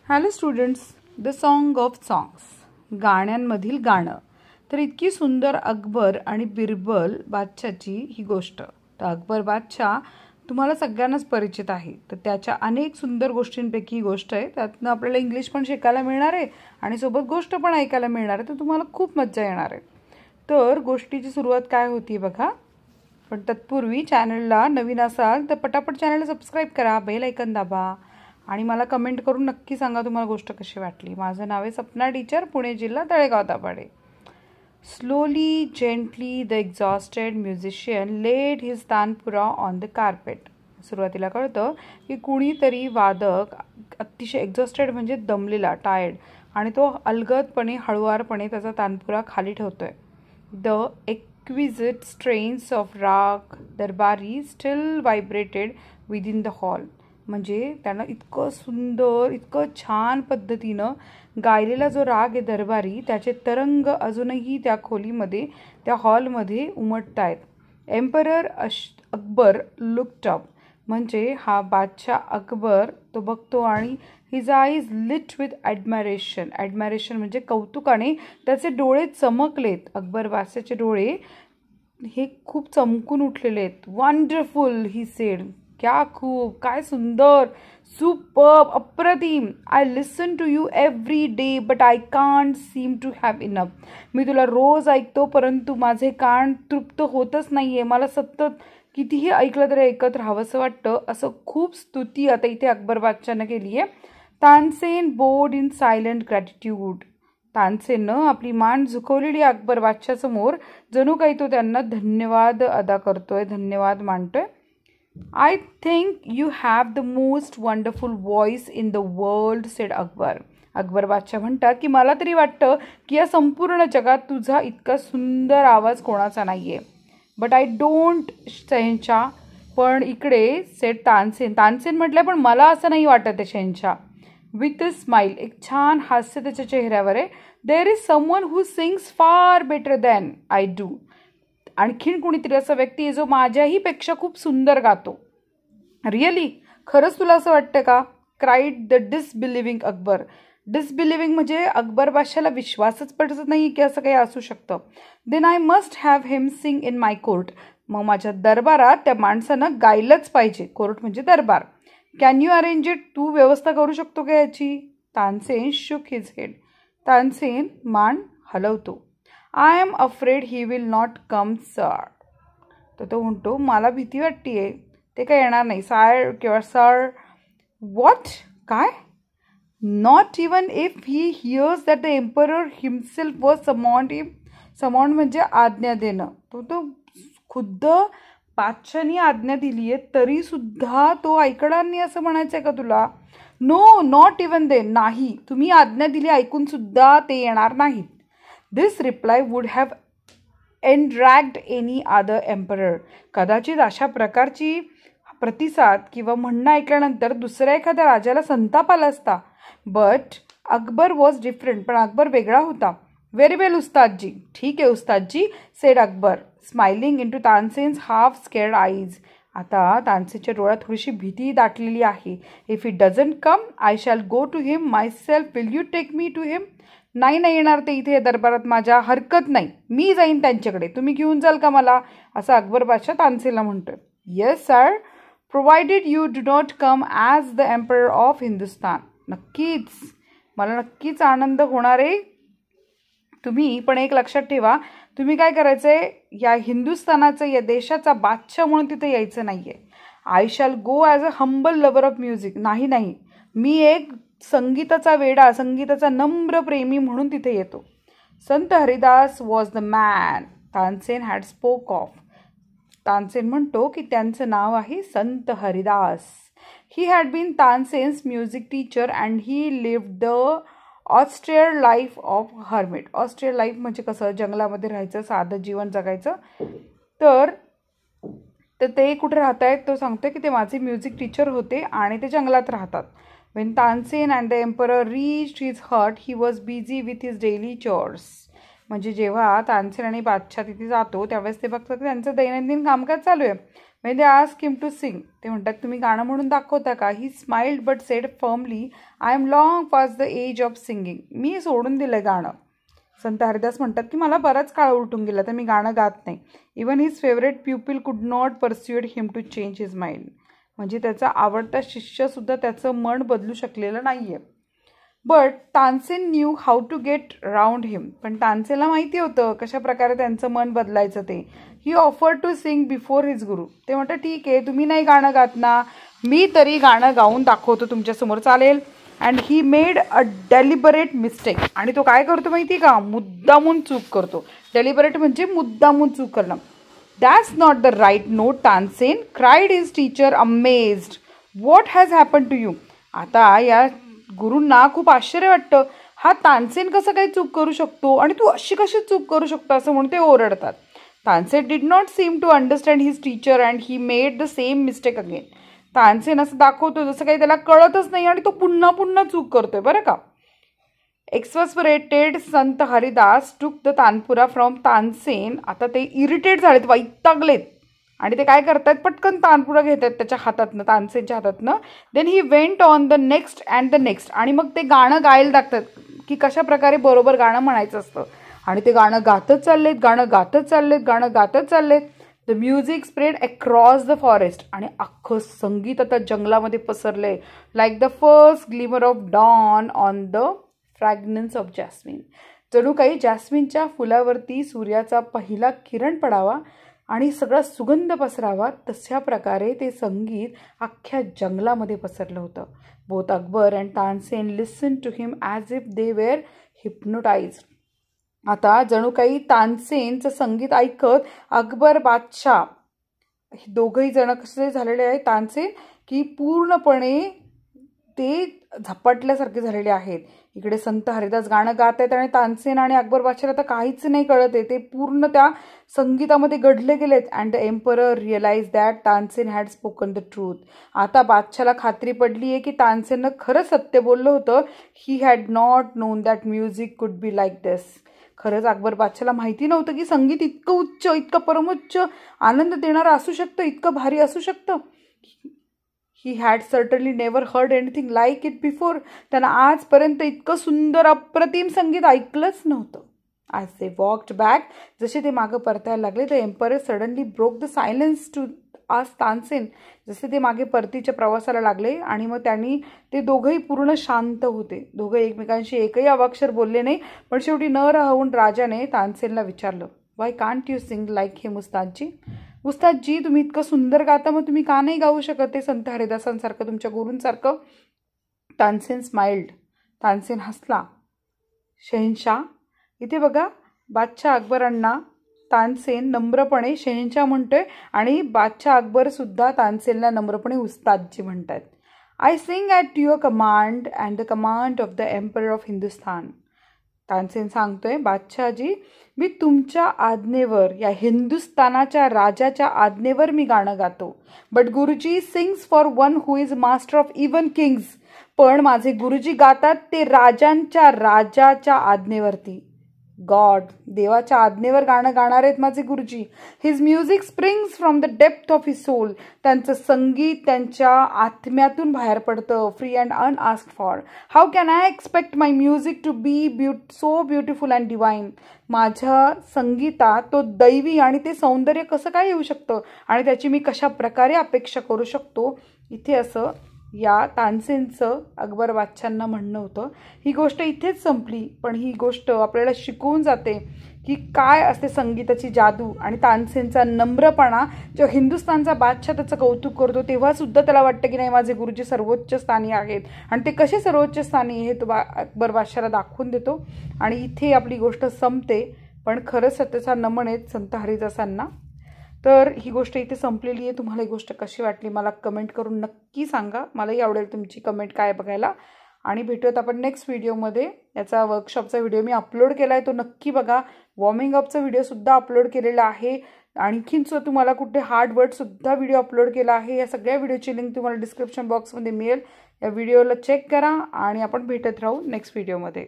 Hello students, the song of songs, गाण्यांमधील गाणं. तर इतकी सुंदर अकबर आणि बिरबल बादशाची ही गोष्ट. तर अकबर बादशाह तुम्हाला सगळ्यांनाच परिचित आहे. तर त्याच्या अनेक सुंदर गोष्टींपैकी ही गोष्ट आहे. त्यातनं आपल्याला इंग्लिश पण शिकायला मिळणार आहे आणि सोबत गोष्ट पण ऐकायला मिळणार आहे. तर तुम्हाला खूप मज्जा येणार आहे. तर गोष्टीची सुरुवात काय होती बघा. पण तत्पूर्वी चॅनलला नवीन असाल तर पटापट चॅनलला सबस्क्राईब करा, बेल आयकन दाबा आणि मला कमेंट करून नक्की सांगा तुम्हाला गोष्ट कशी वाटली. माझं नाव आहे सपना टीचर, पुणे जिल्हा, Talegaon Dabhade. Slowly gently the exhausted musician laid his tanpura on the carpet. सुरुवातीला कळतं की कुणीतरी वादक अतिशय एक्झॉस्टेड म्हणजे दमलेला, टायर्ड, आणि तो अलगदपणे हळुवारपणे त्याचा तानपुरा खाली ठेवतोय. द एक्विजिट स्ट्रेन्स ऑफ राग दरबारी स्टिल व्हायब्रेटेड विदिन द हॉल. म्हणजे त्यानं इतकं सुंदर, इतकं छान पद्धतीनं गायलेला जो राग आहे दरबारी, त्याचे तरंग अजूनही त्या खोलीमध्ये, त्या हॉलमध्ये उमटत आहेत. Emperor Akbar looked up. म्हणजे हा बादशाह अकबर तो बघतो आणि his eyes lit with admiration. Admiration म्हणजे कौतुकाने त्याचे डोळे चमकलेत. अकबर बादशाहचे डोळे हे खूप चमकून उठलेले आहेत. Wonderful he said. क्या खूप, काय सुंदर, सुपर्ब, अप्रतिम. I listen to you every day but I can't seem to have enough. मी तुला रोज ऐकतो परंतु माझे कान तृप्त होतच नाही आहे. मला सतत कितीही ऐकलं तरी ऐकत राहावंसं वाटतं. असं खूप स्तुती आता इथे अकबर बादशाहनं केली आहे. Tansen bowed in silent gratitude. तानसेननं आपली मान झुकवलेली अकबर बादशाहसमोर, जणू काही तो त्यांना धन्यवाद अदा करतोय, धन्यवाद मानतोय. I think you have the most wonderful voice in the world, said Akbar. Akbar बादशाह म्हणतात की मला तरी वाटतं की या संपूर्ण जगात तुझा इतका सुंदर आवाज कोणाचा नाहीये. बट आय डोंट शहनशाह. पण इकडे सेड तानसेन. तानसेन म्हटलं पण मला असं नाही वाटत आहे शहनशाह. विथ अ स्माईल, एक छान हास्य त्याच्या चेहऱ्यावर आहे. There is someone who sings far better than I do. आणखीन कुणीतरी असा व्यक्ती आहे जो माझ्याही पेक्षा खूप सुंदर गातो. रिअली, खरंच तुला असं वाटतं का? Cried the disbelieving Akbar. Disbelieving म्हणजे अकबर बादशाहला विश्वासच पटत नाही की असं काही असू शकतं. Then I must have him sing in my court. मग माझ्या दरबारात त्या माणसानं गायलंच पाहिजे. कोर्ट म्हणजे दरबार. Can you arrange it. तू व्यवस्था करू शकतो का याची? Tansen shook his head. Tansen मान हलवतो. I am afraid he will not come sir. तर तो म्हणतो मला भीती वाटतेय, ते काय येणार नाही. सायर किंवा सर. व्हॉट? काय? Not even if he hears that the emperor himself was summoned him. Summoned म्हणजे आज्ञा देणं. तो खुद्द बादशाहनी आज्ञा दिली आहे तरी सुद्धा तो ऐकणार नाही असं म्हणायचं आहे का तुला? No, not even they. नाही, तुम्ही आज्ञा दिली ऐकून सुद्धा ते येणार नाहीत. This reply would have enraged any other emperor. कदाचित अशा प्रकारची प्रतिसाद किंवा म्हणणं ऐकल्यानंतर दुसऱ्या एखाद्या राजाला संताप आला असता. But Akbar was different. पण अकबर वेगळा होता. व्हेरी वेल उस्तादजी. ठीक आहे उस्तादजी, said Akbar, smiling into Tansen's half scared eyes. आता तानसेनच्या डोळ्यात थोडीशी भीती दाटलेली आहे. If it doesn't come I shall go to him myself. Will you take me to him. नाही येणार ते इथे दरबारात, माझ्या हरकत नाही, मी जाईन त्यांच्याकडे, तुम्ही घेऊन जाल का मला, असं अकबर बादशाह तानसेनला म्हणतोय. Yes sir, provided you do not come as the emperor of Hindustan. नक्कीच, मला नक्कीच आनंद होणार आहे. तुम्ही पण एक लक्षात ठेवा, तुम्ही काय करायचं आहे, या हिंदुस्थानाचं, या देशाचा बादशाह म्हणून तिथे यायचं नाही आहे. I shall go as a humble lover of music. नाही, मी एक संगीताचा वेडा, संगीताचा नम्र प्रेमी म्हणून तिथे येतो. Sant Haridas was the man Tansen had spoke of. Tansen म्हणतो की त्यांचं नाव आहे Sant Haridas. He had been Tansen's music teacher and he lived the austere life of hermit. Austere life म्हणजे कसं, जंगलामध्ये राहायचं, साधं जीवन जगायचं. तर ते कुठे राहत आहेत, तो सांगतो की ते माझे म्युझिक टीचर होते आणि ते जंगलात राहतात. When Tansen and the emperor reached his hut, he was busy with his daily chores. म्हणजे जेव्हा तानसेन आणि बादशाह तिथे जातो त्यावेळेस ते बघतात की त्यांचं दैनंदिन कामकाज चालू आहे. When they asked him to sing, ते म्हणतात तुम्ही गाणं म्हणून दाखवता का? He smiled but said firmly, I am long past the age of singing. मी सोडून दिलं गाणं. संत हरिदास म्हणतात की मला बराच काळ उलटून गेला तर मी गाणं गात नाही. Even his favourite pupil could not persuade him to change his mind. म्हणजे त्याचा आवडता शिष्यसुद्धा त्याचं मन बदलू शकलेलं नाही आहे. But Tansen knew how to get round him. पण तानसेनला माहिती होतं कशा प्रकारे त्यांचं मन बदलायचं ते. He offer to sing before his guru. ते म्हणतात ठीक आहे तुम्ही नाही गाणं गात ना, मी तरी गाणं गाऊन दाखवतो तुमच्यासमोर, चालेल. And he made a deliberate mistake. आणि तो काय करतो माहिती का? मुद्दामून चूक करतो. डेलिबरेट म्हणजे मुद्दामून चूक करणं. That's not the right note Tansen, cried his teacher amazed. What has happen to you. आता या गुरूंना खूप आश्चर्य वाटतं. हा तानसेन कसं काही चूक करू शकतो आणि तू अशी कशी चूक करू शकतो असं म्हणून ते ओरडतात. Tansen did not seem to understand his teacher and he made the same mistake again. Tansen असं दाखवतो जसं काही त्याला कळतच नाही आणि तो पुन्हा पुन्हा चूक करतोय बरं का. एक्सपस्परेटेड संत Haridas took the tanpura from Tansen. आता ते इरिटेट झालेत, वैतागलेत आणि ते काय करतात, पटकन तानपुरा घेतात त्याच्या हातातनं, तानसेनच्या हातातनं. Then he went on the next and the next. आणि मग ते गाणं गायला लागतात की कशा प्रकारे बरोबर गाणं म्हणायचं असतं. आणि ते गाणं गातच चाललेत, गाणं गातच चाललेत, गाणं गातच चाललेत. The music spread across the forest. आणि अख्खं संगीत आता जंगलामध्ये पसरले. Like the first glimmer of dawn on the fragrance of jasmine. जणू काही जॅस्मिनच्या फुलावरती सूर्याचा पहिला किरण पडावा आणि सगळा सुगंध पसरावा, तशा प्रकारे ते संगीत अख्ख्या जंगलामध्ये पसरलं होतं. Both Akbar and Tansen listen to him as if they were hypnotised. आता जणू काही तानसेनचं संगीत ऐकत अकबर बादशाह हे दोघंही जण कसे झालेले आहेत तानसेन की पूर्णपणे ते झपाटल्यासारखे झालेले आहेत. इकडे संत हरिदास गाणं गात आहेत आणि तानसेन आणि अकबर बादशाहला तर काहीच नाही कळत आहे. ते पूर्ण त्या संगीतामध्ये गढले गेलेत. And the emperor realise that Tansen had spoken the truth. आता बादशाहला खात्री पडली आहे की तानसेननं खरं सत्य बोललं होतं. He had not non that music could be like दिस. खरंच अकबर बादशाहला माहिती नव्हतं की संगीत इतकं उच्च, इतकं परमोच्च, आनंद देणारं असू शकतं, इतकं भारी असू शकतं. He had certainly never heard anything like it before. त्यांना आजपर्यंत इतकं सुंदर अप्रतिम संगीत ऐकलंच नव्हतं. ॲज दे वॉक्ड बॅक, जसे ते मागं परतायला लागले, the emperor suddenly broke the silence to ask Tansen. जसे ते मागे परतीच्या प्रवासाला लागले आणि मग त्यांनी ते दोघंही पूर्ण शांत होते. दोघं एकमेकांशी एकही अवाक्षर बोलले नाही. पण शेवटी न राहून राजाने तानसेनला विचारलं, why can't you sing like him Ustadji. उस्तादजी तुम्ही इतकं सुंदर गाता, मग तुम्ही का नाही गाऊ शकत ते संत हरिदासांसारखं, तुमच्या गुरूंसारखं. तानसेन स्माइल्ड. तानसेन हसला. शहनशाह. इथे बघा बादशाह अकबरांना तानसेन नम्रपणे शहनशाह म्हणतोय आणि बादशाह अकबरसुद्धा तानसेनला नम्रपणे उस्तादजी म्हणतात. I sing at your command and the command of the emperor of Hindustan. Tansen सांगतोय, बादशाहजी मी तुमच्या आज्ञेवर, या हिंदुस्थानाच्या राजाच्या आज्ञेवर मी गाणं गातो. बट गुरुजी sings for one who is master of even Kings. पण माझे गुरुजी गातात ते राजांच्या राजाच्या आज्ञेवरती. गॉड, देवाच्या आज्ञेवर गाणं गाणार आहेत माझे गुरुजी. His music springs from the depth of his soul. त्यांचं संगीत त्यांच्या आत्म्यातून बाहेर पडतं, free and unasked for. How can I expect my music to be so beautiful and divine. माझ्या संगीतात तो दैवी आणि ते सौंदर्य कसं काय येऊ शकतं आणि त्याची मी कशा प्रकारे अपेक्षा करू शकतो. इथे असं या तानसेनचं अकबर बादशाहांना म्हणणं होतं. ही गोष्ट इथेच संपली, पण ही गोष्ट आपल्याला शिकवून जाते की काय असते संगीताची जादू. आणि तानसेनचा नम्रपणा, जेव्हा हिंदुस्थानचा बादशाह त्याचं कौतुक करतो तेव्हासुद्धा त्याला वाटतं की नाही माझे गुरुजी सर्वोच्च स्थानी आहेत. आणि ते कसे सर्वोच्च स्थानी हे तो अकबर बादशाहला दाखवून देतो. आणि इथे आपली गोष्ट संपते. पण खरंच सत्याचा नमन आहेत संत हरिदासांना. तर ही गोष्ट इथे संपलेली आहे. तुम्हाला ही गोष्ट कशी वाटली मला कमेंट करून नक्की सांगा. मलाही आवडेल तुमची कमेंट काय बघायला. आणि भेटूयात आपण नेक्स्ट व्हिडिओमध्ये. याचा वर्कशॉपचा व्हिडिओ मी अपलोड केला आहे, तो नक्की बघा. वॉर्मिंग अपचा व्हिडिओसुद्धा अपलोड केलेला आहे. आणखीन तुम्हाला कुठे हार्ड वर्डसुद्धा व्हिडिओ अपलोड केला आहे. या सगळ्या व्हिडिओची लिंक तुम्हाला डिस्क्रिप्शन बॉक्समध्ये मिळेल. या व्हिडिओला चेक करा आणि आपण भेटत राहू नेक्स्ट व्हिडिओमध्ये.